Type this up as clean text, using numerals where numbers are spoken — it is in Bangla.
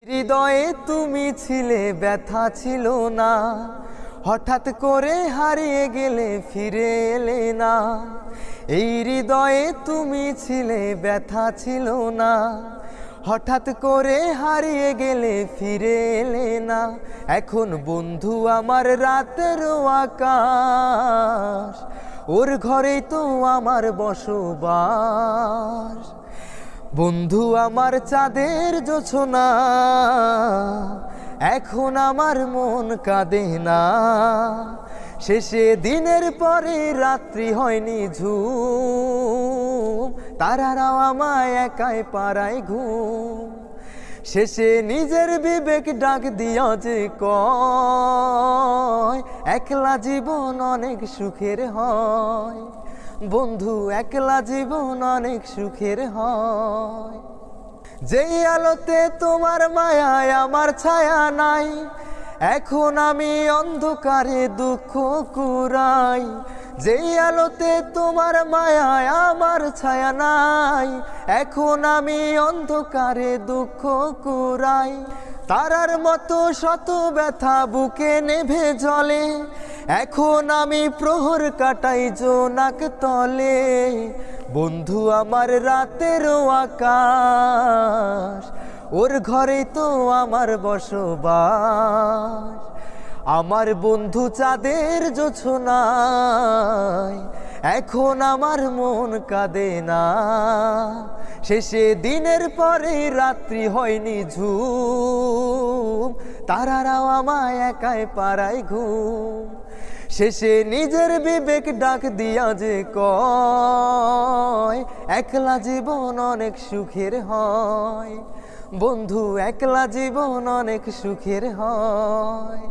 হৃদয়ে তুমি ছিলে, ব্যথা ছিল না, হঠাৎ করে হারিয়ে গেলে, ফিরে এলে না। এই হৃদয়ে তুমি ছিলে, ব্যথা ছিল না, হঠাৎ করে হারিয়ে গেলে, ফিরে এলে না। এখন বন্ধু আমার রাতের আকাশ, ওর ঘরেই তো আমার বসবাস। বন্ধু আমার চাঁদের জোছনা, এখন আমার মন কাঁদে না। শেষে দিনের পরে রাত্রি হয়নি ঝুম, তারারাও আমায় একাই পাড়ায় ঘুম। শেষে নিজের বিবেক ডাক দিয়া যে কয়, একলা জীবন অনেক সুখের হয়। বন্ধু একলা জীবন অনেক সুখের হয়। যেই আলোতে তোমার মায়ায় আমার ছায়া নাই, এখন আমি অন্ধকারে দুঃখ কুড়াই। যেই আলোতে তোমার মায়ায় আমার ছায়া নাই, এখন আমি অন্ধকারে দুঃখ কুড়াই। তারার মতো শত ব্যথা বুকে নেভে জ্বলে, এখন আমি প্রহর কাটাই জোনাক তলে। বন্ধু আমার রাতের আকাশ, ওর ঘরে তো আমার বসবাস। আমার বন্ধু চাঁদের জোছনায়, এখন আমার মন কাঁদে না। শেষে দিনের পরে রাত্রি হয়নি ঝুম, তারারাও আমায় একাই পাড়ায় ঘুম। শেষে নিজের বিবেক ডাক দিয়া যে কয়, একলা জীবন অনেক সুখের হয়। বন্ধু একলা জীবন অনেক সুখের হয়।